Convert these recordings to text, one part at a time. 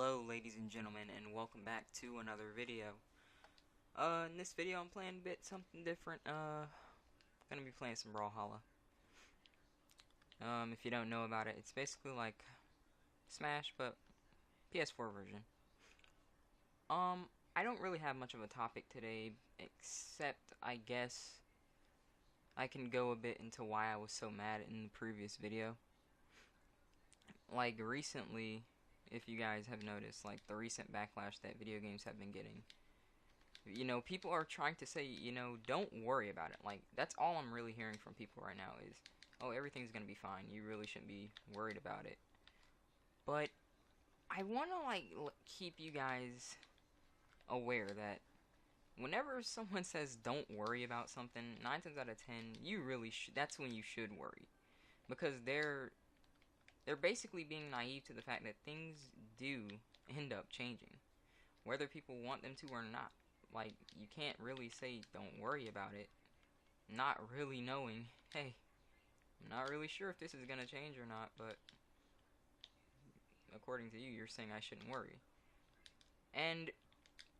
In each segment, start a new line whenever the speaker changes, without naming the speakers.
Hello ladies and gentlemen, and welcome back to another video. In this video I'm playing a bit something different. Gonna be playing some Brawlhalla. If you don't know about it, it's basically like Smash, but PS4 version. I don't really have much of a topic today, except I guess I can go a bit into why I was so mad in the previous video. Like recently, if you guys have noticed, like the recent backlash that video games have been getting. You know, people are trying to say, don't worry about it. Like, that's all I'm really hearing from people right now is, oh, everything's gonna be fine. You really shouldn't be worried about it. But I want to, keep you guys aware that whenever someone says don't worry about something, 9 times out of 10, you really that's when you should worry. Because they're basically being naive to the fact that things do end up changing. Whether people want them to or not. Like, you can't really say don't worry about it, not really knowing, hey, I'm not really sure if this is gonna change or not, but according to you, you're saying I shouldn't worry. And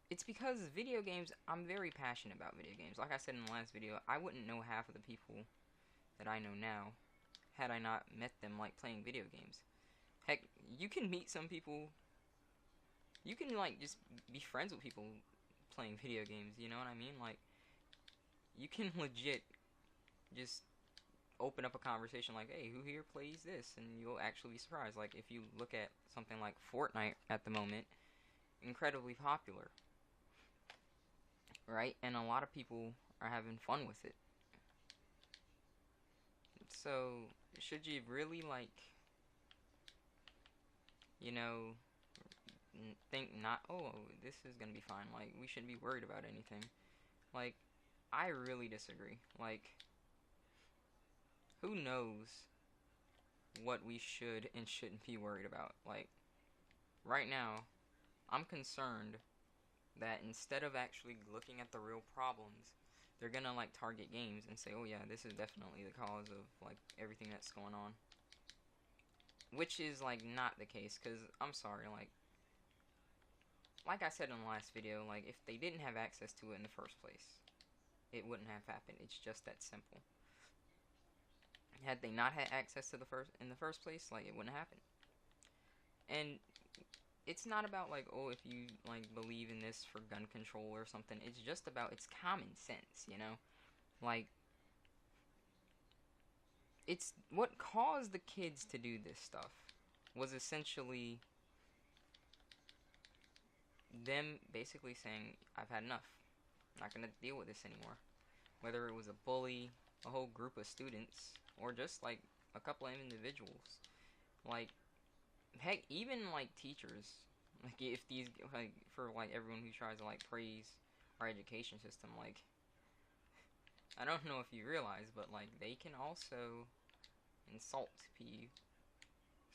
it's because video games, I'm very passionate about video games. Like I said in the last video, I wouldn't know half of the people that I know now had I not met them, like, playing video games. Heck, you can meet some people, you can, like, just be friends with people playing video games, you know what I mean? Like, you can legit just open up a conversation like, hey, who here plays this? And you'll actually be surprised. Like, if you look at something like Fortnite at the moment, incredibly popular, right? And a lot of people are having fun with it. So, should you really, think not, oh, this is gonna be fine, like, we shouldn't be worried about anything? Like, I really disagree. Like, who knows what we should and shouldn't be worried about? Like, right now, I'm concerned that instead of actually looking at the real problems, they're gonna, like, target games and say, oh yeah, this is definitely the cause of, like, everything that's going on. Which is, like, not the case, because, I'm sorry, like I said in the last video, like, if they didn't have access to it in the first place, it wouldn't have happened. It's just that simple. Had they not had access to in the first place, like, it wouldn't happen. And it's not about, like, oh, if you, like, believe in this for gun control or something. It's just about, it's common sense, you know? Like, it's what caused the kids to do this stuff was essentially them basically saying, I've had enough. I'm not going to deal with this anymore. Whether it was a bully, a whole group of students, or just, like, a couple of individuals. Like, heck, even, like, teachers. Like, if these, like, for, like, everyone who tries to, like, praise our education system, like, I don't know if you realize, but, like, they can also insult PU.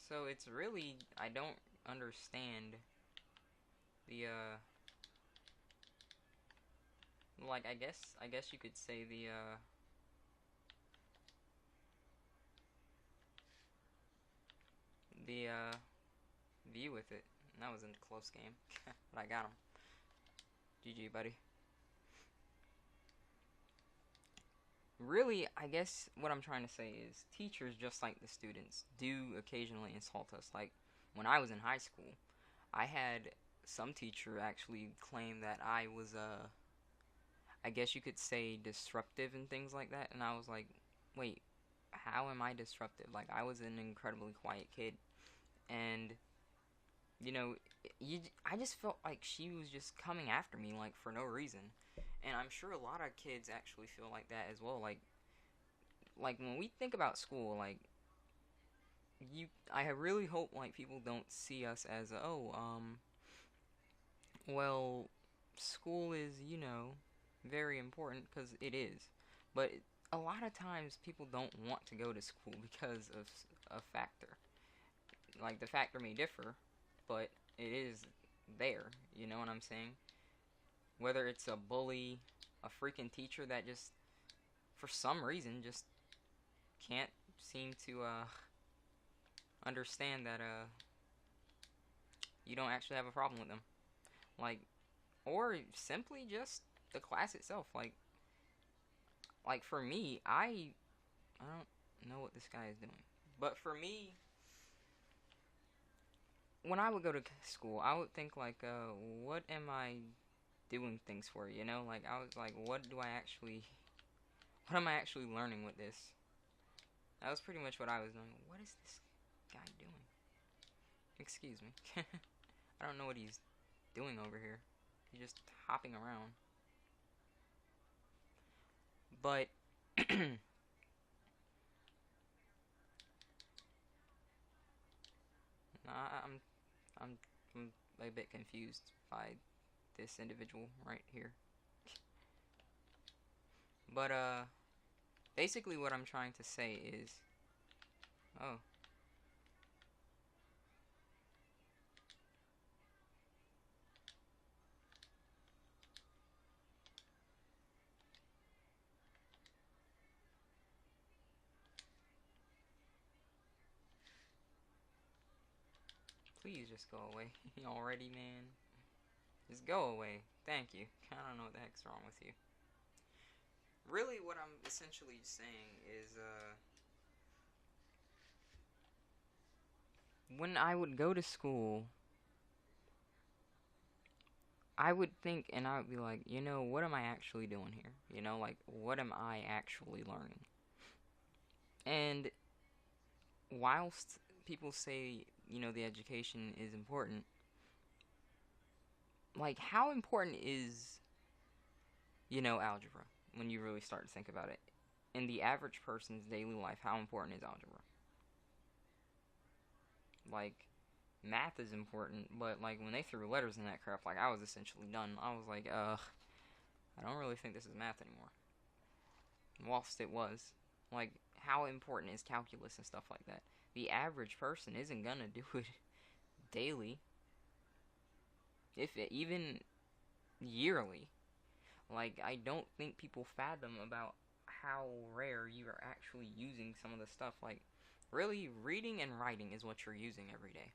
So it's really, I don't understand the, like, I guess you could say the, view with it. And that was a close game, but I got him. GG, buddy. Really, I guess what I'm trying to say is teachers, just like the students, do occasionally insult us. Like, when I was in high school, I had some teacher actually claim that I was, I guess you could say disruptive and things like that. And I was like, wait, how am I disruptive? Like, I was an incredibly quiet kid. And, I just felt like she was just coming after me, like, for no reason. And I'm sure a lot of kids actually feel like that as well. Like when we think about school, like, I really hope, like, people don't see us as, well, school is, very important, because it is. But a lot of times people don't want to go to school because of a factor. Like, the factor may differ, but it is there, you know what I'm saying? Whether it's a bully, a freaking teacher that just, for some reason, just can't seem to, understand that, you don't actually have a problem with them. Like, or simply just the class itself. Like for me, I don't know what this guy is doing. But for me, when I would go to school, I would think like, what am I doing things for? You know, like I was like, what am I actually learning with this? That was pretty much what I was doing. What is this guy doing? Excuse me. I don't know what he's doing over here. He's just hopping around. But I'm I'm a bit confused by this individual right here. But basically what I'm trying to say is, oh, please just go away already, man. Just go away. Thank you. I don't know what the heck's wrong with you. Really, what I'm essentially saying is, when I would go to school, I would think and I would be like, you know, what am I actually doing here? You know, like, what am I actually learning? And whilst people say, you know, the education is important, like, how important is, you know, algebra when you really start to think about it? In the average person's daily life, how important is algebra? Like, math is important, but, like, when they threw letters in that crap, like, I was essentially done. I was like, I don't really think this is math anymore. Whilst it was. Like, how important is calculus and stuff like that? The average person isn't gonna do it daily. If it, even yearly. Like, I don't think people fathom about how rare you are actually using some of the stuff. Like, really, reading and writing is what you're using every day.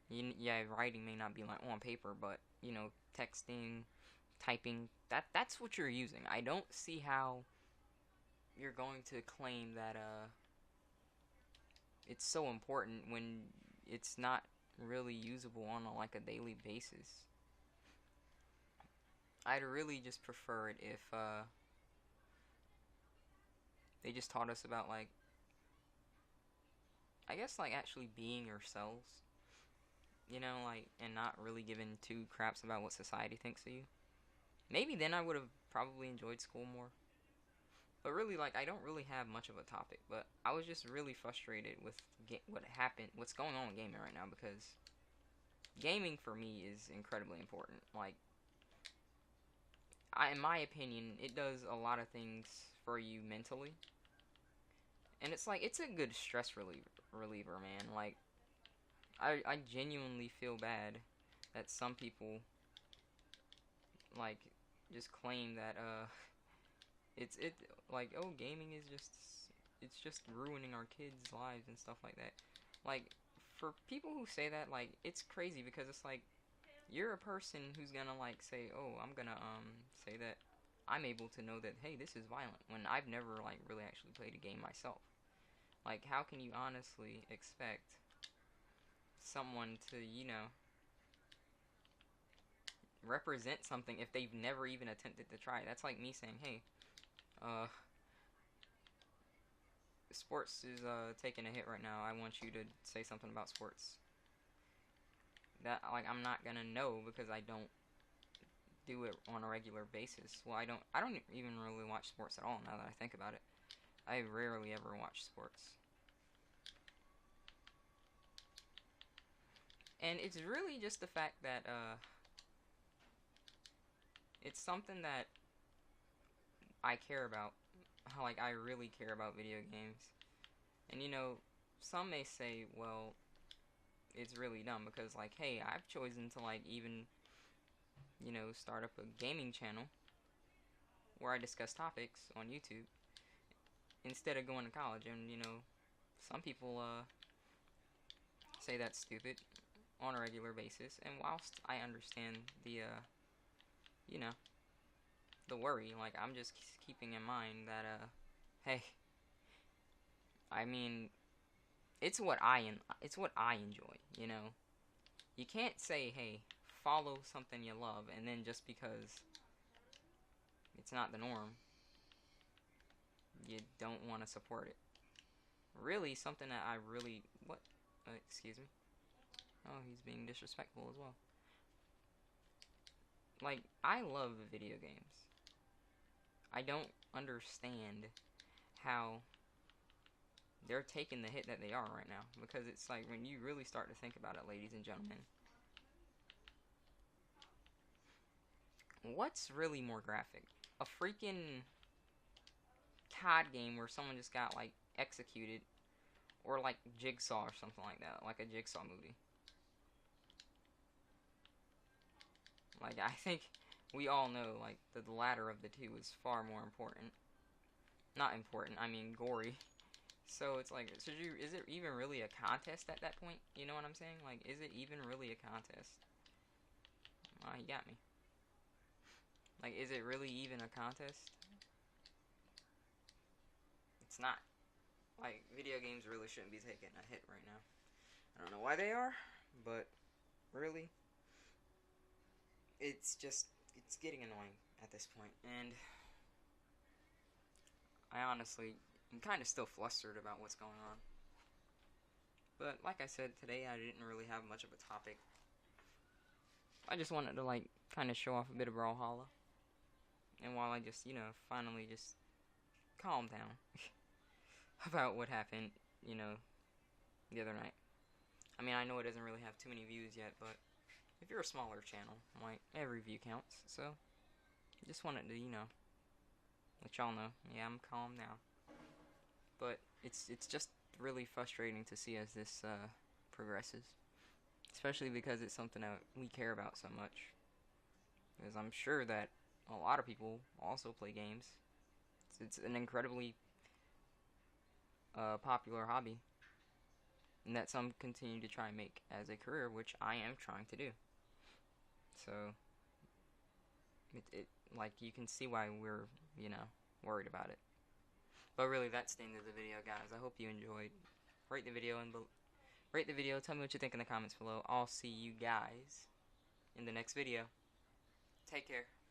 Yeah, writing may not be like on paper, but, you know, texting, typing, that's what you're using. I don't see how you're going to claim that it's so important when it's not really usable on like a daily basis. I'd really just prefer it if they just taught us about, like, I guess, like, actually being yourselves, you know, like, and not really giving two craps about what society thinks of you. Maybe then I would have probably enjoyed school more. But really, like, I don't really have much of a topic, but I was just really frustrated with what's going on with gaming right now, because gaming for me is incredibly important. Like, in my opinion, it does a lot of things for you mentally. And it's like, it's a good stress reliever, man. Like, I genuinely feel bad that some people, like, just claim that, like, oh, gaming is it's just ruining our kids' lives and stuff like that. Like, for people who say that, like, it's crazy, because it's like, you're a person who's gonna, like, say, oh, I'm gonna, say that I'm able to know that, hey, this is violent, when I've never, like, really actually played a game myself. Like, how can you honestly expect someone to, you know, represent something if they've never even attempted to try it? That's like me saying, hey, sports is taking a hit right now. I want you to say something about sports. That, like, I'm not gonna know, because I don't do it on a regular basis. Well, I don't even really watch sports at all, now that I think about it. I rarely ever watch sports. And it's really just the fact that it's something that I care about. Like, I really care about video games. And, you know, some may say, well, it's really dumb, because, like, hey, I've chosen to, like, even, you know, start up a gaming channel where I discuss topics on YouTube instead of going to college. And, you know, some people say that's stupid. on a regular basis. And whilst I understand the, you know, the worry, like, I'm just keeping in mind that, hey, I mean, it's what I enjoy, you know. You can't say, hey, follow something you love, and then just because it's not the norm, you don't want to support it. Really, something that I really, what, excuse me. Oh, he's being disrespectful as well. Like, I love video games. I don't understand how they're taking the hit that they are right now. Because it's like, when you really start to think about it, ladies and gentlemen, what's really more graphic? A freaking COD game where someone just got, like, executed, or like Jigsaw or something like that, like a Jigsaw movie. Like, I think we all know, like, the latter of the two is far more important. Not important, I mean gory. So it's like, is it even really a contest at that point? You know what I'm saying? Like, is it even really a contest? He got me. Like, is it really even a contest? It's not. Like, video games really shouldn't be taking a hit right now. I don't know why they are, but really, it's getting annoying at this point. And I honestly am kind of still flustered about what's going on. But like I said, today I didn't really have much of a topic. I just wanted to, like, kind of show off a bit of Brawlhalla. And while I just, you know, finally just calm down about what happened, you know, the other night. I mean, I know it doesn't really have too many views yet, but if you're a smaller channel, like, every view counts. So, just wanted to, you know, let y'all know, yeah, I'm calm now. But it's just really frustrating to see as this progresses. Especially because it's something that we care about so much. Because I'm sure that a lot of people also play games. It's an incredibly popular hobby. And that some continue to try and make as a career, which I am trying to do. So, like, you can see why we're, you know, worried about it. But really, that's the end of the video, guys. I hope you enjoyed. Rate the video tell me what you think in the comments below. I'll see you guys in the next video. Take care.